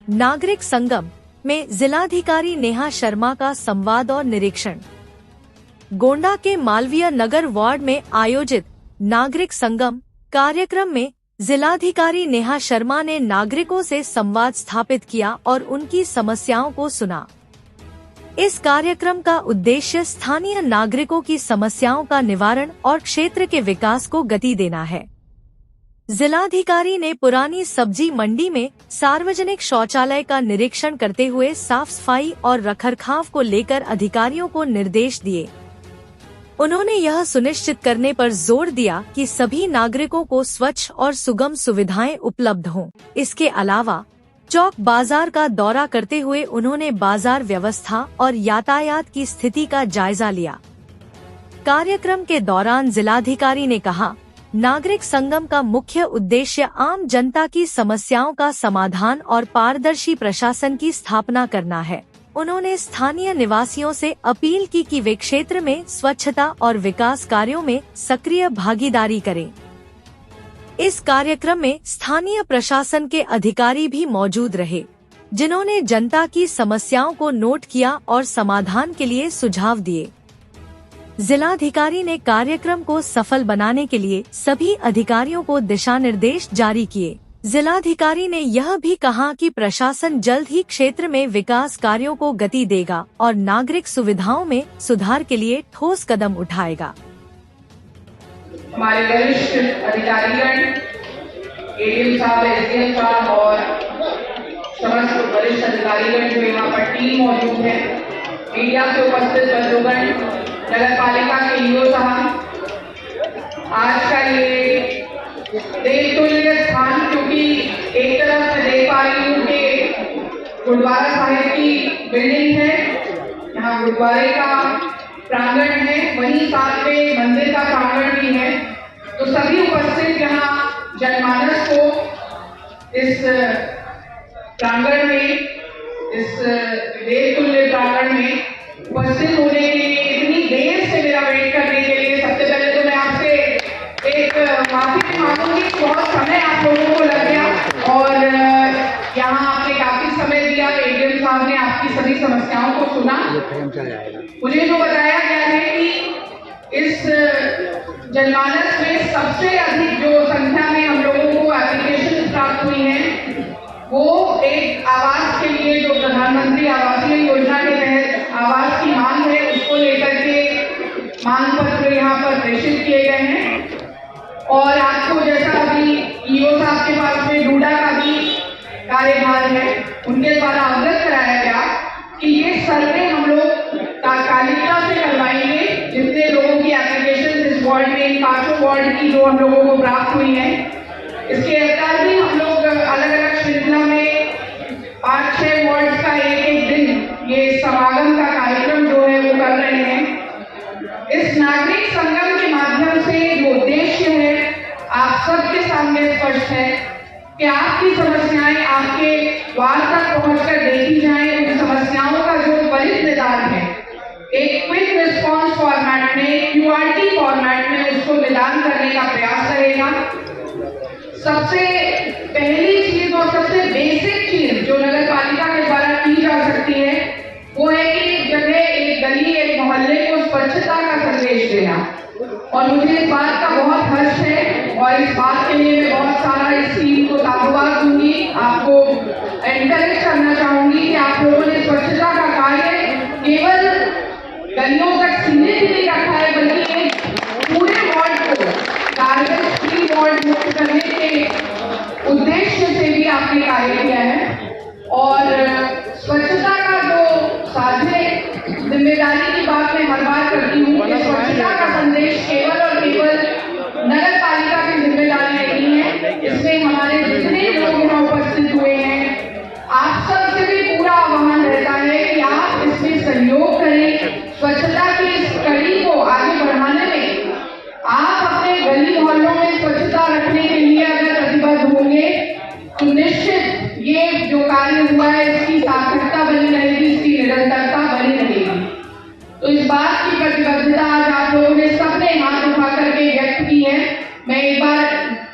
नागरिक संगम में जिलाधिकारी नेहा शर्मा का संवाद और निरीक्षण। गोंडा के मालवीय नगर वार्ड में आयोजित नागरिक संगम कार्यक्रम में जिलाधिकारी नेहा शर्मा ने नागरिकों से संवाद स्थापित किया और उनकी समस्याओं को सुना। इस कार्यक्रम का उद्देश्य स्थानीय नागरिकों की समस्याओं का निवारण और क्षेत्र के विकास को गति देना है। जिलाधिकारी ने पुरानी सब्जी मंडी में सार्वजनिक शौचालय का निरीक्षण करते हुए साफ सफाई और रखरखाव को लेकर अधिकारियों को निर्देश दिए। उन्होंने यह सुनिश्चित करने पर जोर दिया कि सभी नागरिकों को स्वच्छ और सुगम सुविधाएं उपलब्ध हों। इसके अलावा चौक बाजार का दौरा करते हुए उन्होंने बाजार व्यवस्था और यातायात की स्थिति का जायजा लिया। कार्यक्रम के दौरान जिलाधिकारी ने कहा, नागरिक संगम का मुख्य उद्देश्य आम जनता की समस्याओं का समाधान और पारदर्शी प्रशासन की स्थापना करना है। उन्होंने स्थानीय निवासियों से अपील की कि वे क्षेत्र में स्वच्छता और विकास कार्यों में सक्रिय भागीदारी करें। इस कार्यक्रम में स्थानीय प्रशासन के अधिकारी भी मौजूद रहे, जिन्होंने जनता की समस्याओं को नोट किया और समाधान के लिए सुझाव दिए। जिलाधिकारी ने कार्यक्रम को सफल बनाने के लिए सभी अधिकारियों को दिशा निर्देश जारी किए। जिलाधिकारी ने यह भी कहा कि प्रशासन जल्द ही क्षेत्र में विकास कार्यों को गति देगा और नागरिक सुविधाओं में सुधार के लिए ठोस कदम उठाएगा। हमारे वरिष्ठ अधिकारीगण, एडीएम साहब, एसडीएम साहब और समस्त वरिष्ठ अधिकारीगण जो यहाँ पर टीम मौजूद है, मीडिया से उपस्थित बंधुगण, नगर पालिका के ईओ साहब, आज का ये देवतुल्य स्थान, क्योंकि एक तरफ मैं देख पा रही हूँ कि गुरुद्वारा साहिब की बिल्डिंग है, यहाँ गुरुद्वारे का प्रांगण है, वहीं साथ में मंदिर का प्रांगण भी है। तो सभी उपस्थित यहाँ जनमानस को इस प्रांगण में, इस देवतुल्य प्रांगण में उपस्थित होने के लिए, इतनी देर से मेरा वेट करने के लिए, सबसे पहले तो मैं आपसे एक माफी मांगूंगी। बहुत समय आप लोगों को लग गया और यहाँ आपने काफी समय दिया। एडीएम साहब ने आपकी सभी समस्याओं को सुना। मुझे जो बताया गया है कि इस जनमानस में सबसे अधिक जो संख्या में हम लोगों को एप्लीकेशन प्राप्त हुई है, वो एक आवास के लिए, जो प्रधानमंत्री आवासीय योजना के तहत आवास की मांग है, उसको लेकर के मांग पत्र यहाँ पर प्रेषित किए गए हैं। और आपको जैसा अभी ईओ साहब के पास में डूडा का भी कार्यभार है, उनके द्वारा अवगत कराया गया कि ये सर्वे हम लोग तात्कालिकता से करवाएंगे। जितने लोगों की एप्लीकेशन इस वार्ड में, इन 5 वार्ड की जो हम लोगों को प्राप्त हुई है, इसके अवतार भी हम लोग अलग अलग श्रृंखला में 5-6 वार्ड का एक दिन ये समागम का कार्यक्रम जो है वो कर रहे हैं। इस नागरिक संगम के माध्यम से जो उद्देश्य है आप सबके सामने स्पष्ट है कि आपकी समस्याएं आपके वार्ड तक पहुंचकर देखी जाएं। उन समस्याओं का जो त्वरित निदान है, एक क्विक रिस्पॉन्स फॉर्मेट में, क्यूआरटी फॉर्मेट में उसको निदान करने का प्रयास रहेगा। सबसे पहली चीज और सबसे बेसिक चीज जो नगर पालिका के द्वारा की जा सकती है, वो है कि एक जगह, एक गली, एक मोहल्ले को स्वच्छता का संदेश देना। और मुझे इस बात का बहुत हर्ष है और इस बात के लिए मैं बहुत सारा इस टीम को साधुवाद दूंगी। आपको एनकरेज करना चाहूंगी कि आप लोगों ने स्वच्छता का कार्य केवल गलियों तक सीमित ही नहीं रखा है, बल्कि एक पूरे वार्ड को गार्बेज फ्री वार्ड मुक्त करने के उद्देश्य से भी आपने कार्य किया है। और स्वच्छता का जो साझे जिम्मेदारी की बात मैं हर बार करती हूँ कि स्वच्छता का संदेश केवल और केवल नगर पालिका की जिम्मेदारी नहीं है। इसमें हमारे जितने लोग यहाँ उपस्थित हुए हैं, आप सब से भी पूरा आह्वान रहता है कि आप इसमें सहयोग करें। स्वच्छता की इस कड़ी को आगे बढ़ाने में आप अपने गली मोहल्लों में स्वच्छता रखने के लिए अगर प्रतिबद्ध होंगे तो निश्चित ये जो कार्य हुआ है इसकी सार्थकता बनी रहेगी, इसकी निरंतरता बनी रहेगी। तो इस बात की प्रतिबद्धता आज आप लोगों ने सबने हाथ उठा करके व्यक्त की है। मैं एक बार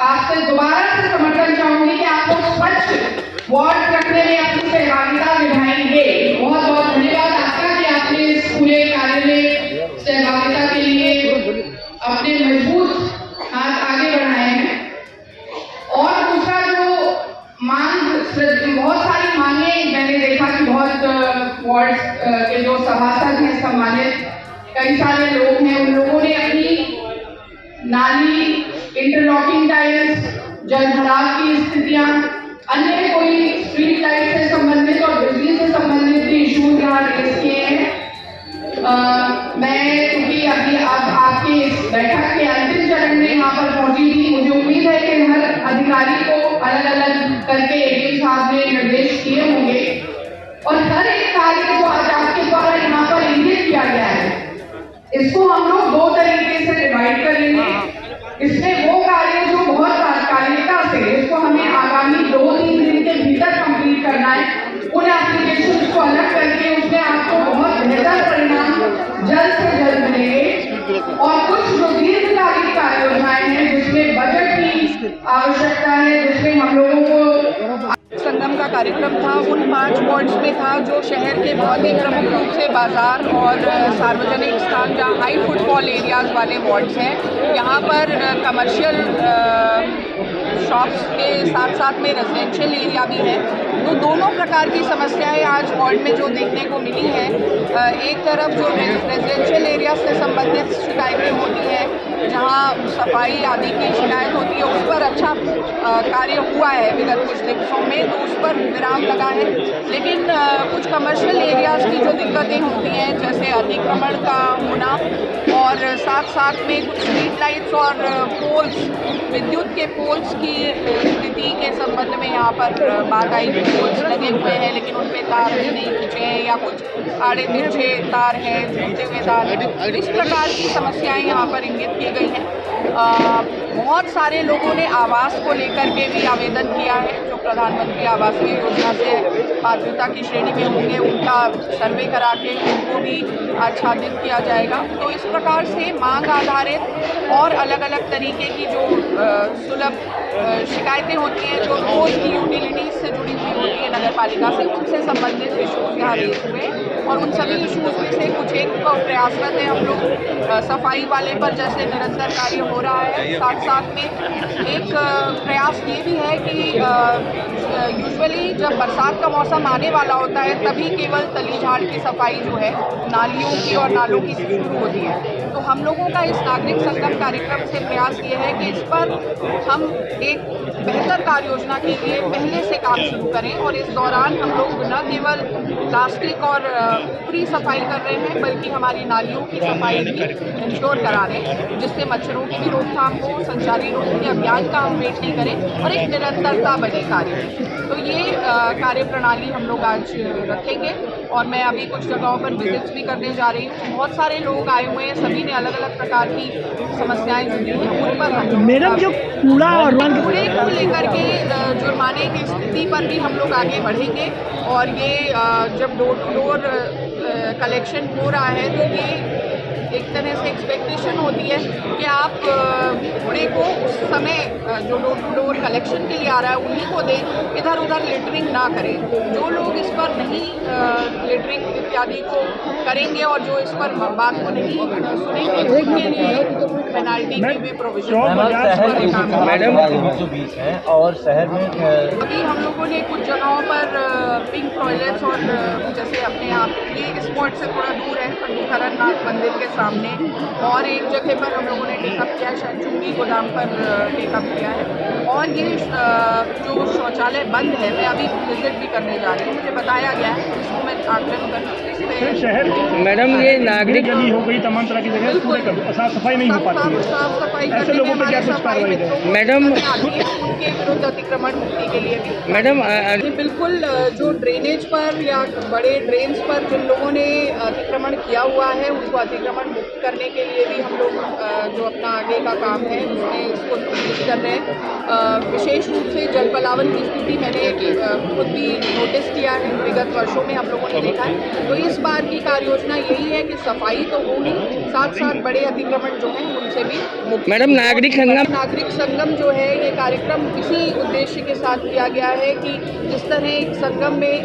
आपसे दोबारा से समर्थन चाहूंगी कि आप लोग स्वच्छ वार्ड रखने में अपनी बहुत सारी मांगे मैंने देखा कि बहुत वार्ड के जो सभासद हैं, सम्मानित कई सारे लोग हैं, उन लोगों ने अपनी नाली, इंटरलॉकिंग टाइल्स, जलभराव की स्थितियां, अन्य कोई स्ट्रीट लाइट से संबंधित और बिजली से संबंधित भी इशूज यहाँ रेज किए हैं। मैं क्योंकि अभी अब आपके इस बैठक के अंतिम चरण में यहाँ पर पहुंची थी, मुझे उम्मीद है कि हर अधिकारी को अलग अलग करके एडीएम साहब ने निर्देश दिए होंगे और हर एक कार्य जो आज आपके द्वारा यहाँ पर इंगित किया गया है, इसको हम लोग दो तरीके से डिवाइड करेंगे। इसमें वो कार्य जो बहुत तात्कालिकता से इसको हमें आगामी 2-3 दिन के भीतर कंप्लीट करना है, उन एप्लीकेशन को अलग करके उसमें आपको बहुत बेहतर परिणाम जल्द से जल्द मिलेंगे। और कुछ जो दीर्घकालिक कार्य योजनाएं हैं जिसमें बजट की आवश्यकता है, जिसमें हम लोगों को संगम का कार्यक्रम था, उन 5 वार्ड्स में था जो शहर के बहुत ही प्रमुख रूप से बाजार और सार्वजनिक स्थान जहाँ हाई फुटफॉल एरियाज वाले वार्ड्स हैं, यहाँ पर कमर्शियल शॉप्स के साथ साथ में रेजिडेंशियल एरिया भी है। तो दोनों प्रकार की समस्याएं आज वार्ड में जो देखने को मिली हैं, एक तरफ जो रेजिडेंशियल एरिया से संबंधित शिकायतें होती हैं, जहां सफाई आदि की शिकायत होती है, उस पर अच्छा कार्य हुआ है विगत कुछ दिवसों में, तो उस पर विराम लगा है। लेकिन कुछ कमर्शियल एरियाज की जो दिक्कतें होती हैं, जैसे अतिक्रमण का होना और साथ साथ में कुछ स्ट्रीट लाइट्स और पोल्स, विद्युत के पोल्स की स्थिति के संबंध में यहाँ पर बात आई। पोल्स लगे हुए हैं लेकिन उन पे तार भी नहीं खींचे हैं या कुछ आड़े तिरछे तार हैं, झूलते हुए तार हैं। इस प्रकार की समस्याएं यहाँ पर इंगित की गई हैं। बहुत सारे लोगों ने आवास को लेकर के भी आवेदन किया है, जो प्रधानमंत्री आवास योजना से पात्रता की श्रेणी में होंगे, उनका सर्वे करा के उनको भी आच्छादित किया जाएगा। तो इस प्रकार से मांग आधारित और अलग अलग तरीके की जो सुलभ शिकायतें होती हैं, जो रोज की यूटिलिटीज से जुड़ी हुई होती है नगर पालिका से, उनसे संबंधित इशूज़ यहाँ रेज हुए और उन सभी इशूज़ में से कुछ एक प्रयासरत है हम लोग। सफाई वाले पर जैसे निरंतर कार्य हो रहा है, साथ साथ में एक प्रयास ये भी है कि यूजुअली जब बरसात का मौसम आने वाला होता है तभी केवल तली झाड़ की सफाई जो है नालियों की और नालों की शुरू होती है। तो हम लोगों का इस नागरिक संगम कार्यक्रम से प्रयास ये है कि इस पर हम एक बेहतर कार्य योजना के लिए पहले से काम शुरू करें और इस दौरान हम लोग न केवल प्लास्टिक और ऊपरी सफाई कर रहे हैं, बल्कि हमारी नालियों की सफाई भी इंश्योर करा रहे हैं, जिससे मच्छरों की भी रोकथाम हो, संचारी रोग के अभियान का हम वेट नहीं करें और एक निरंतरता बने कार्य। तो ये कार्य प्रणाली हम लोग आज रखेंगे और मैं अभी कुछ जगहों पर विजिट्स भी करने जा रही हूँ। बहुत सारे लोग आए हुए हैं, सभी ने अलग अलग प्रकार की समस्याएं जुड़ी हैं, उन पर हम मैडम जो कूड़ा और कूड़े को लेकर के जुर्माने की स्थिति पर भी हम लोग आगे बढ़ेंगे और ये जब डोर टू डोर कलेक्शन हो रहा है तो ये एक तरह से एक्सपेक्टेशन होती है कि आप कूड़े को उस समय जो डोर टू डोर कलेक्शन के लिए आ रहा है उन्हीं को दें, इधर उधर लिटरिंग ना करें। जो लोग इस पर नहीं लिटरिंग इत्यादि को करेंगे और जो इस पर बात को नहीं सुनेंगे उनके लिए पेनाल्टी की भी प्रोविजन मैडम है। और शहर में अभी हम लोगों ने कुछ जगहों पर पिंक टॉयलेट्स और जैसे अपने आप ये स्पॉट से थोड़ा दूर है पंडित मंदिर के सामने, और एक जगह पर हम लोगों ने टेकअप किया है, शायद चुंगी गोदाम पर टेकअप किया है। और ये जो शौचालय बंद है, मैं अभी विजिट भी करने जा रही हूँ, मुझे बताया गया है, इसको मैं आकलन कर शहर मैडम ये नागरिक गली हो गई, तमाम तरह की जगह साफ सफाई नहीं हो पाती है, साफ सफाई ऐसे लोगों पर क्या कुछ कार्रवाई है मैडम उनके विरुद्ध अतिक्रमण मुक्ति के लिए भी मैडम? बिल्कुल, जो ड्रेनेज पर या बड़े ड्रेन्स पर जिन लोगों ने अतिक्रमण किया हुआ है उनको अतिक्रमण मुक्त करने के लिए भी हम लोग जो अपना आगे का काम है उसमें इसको तेज कर रहे हैं। विशेष रूप से जल पलावन की स्थिति मैंने खुद भी नोटिस किया है, विगत वर्षों में हम लोगों ने देखा है। तो इस बार की कार्य योजना यही है कि सफाई तो होगी, साथ साथ बड़े अतिक्रमण जो हैं उनसे भी मुक्त। मैडम नागरिक संगम जो है ये कार्यक्रम कार्यक्रम इसी उद्देश्य के साथ किया गया है कि जिस तरह एक संगम में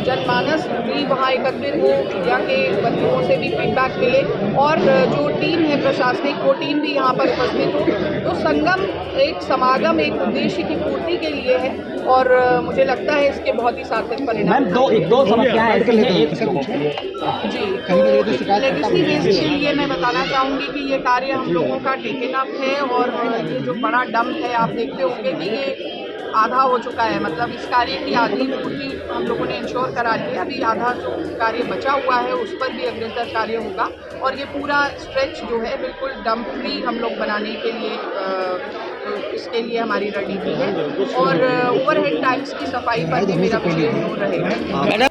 जनमानस भी वहाँ एकत्रित हो, मीडिया के बंधुओं से भी फीडबैक मिले और जो टीम है प्रशासनिक वो टीम भी यहाँ पर उपस्थित हो। तो संगम एक समागम एक उद्देश्य की पूर्ति के लिए है और मुझे लगता है इसके बहुत ही सार्थक परिणाम। दो समस्याएं जी, लेगेसी वेस्ट के लिए मैं बताना चाहूँगी कि ये कार्य हम लोगों का टेकन अप है और ये जो बड़ा डंप है आप देखते होंगे कि ये आधा हो चुका है, मतलब इस कार्य की आधी पूर्ति हम लोगों ने इंश्योर करा ली है। अभी आधा जो कार्य बचा हुआ है उस पर भी अग्रसर कार्य होगा और ये पूरा स्ट्रेच जो है बिल्कुल डंप फ्री हम लोग बनाने के लिए तो इसके लिए हमारी रणनीति है और ओवरहेड टैंक्स की सफाई पर भी मेरा विशेष जोर रहेगा।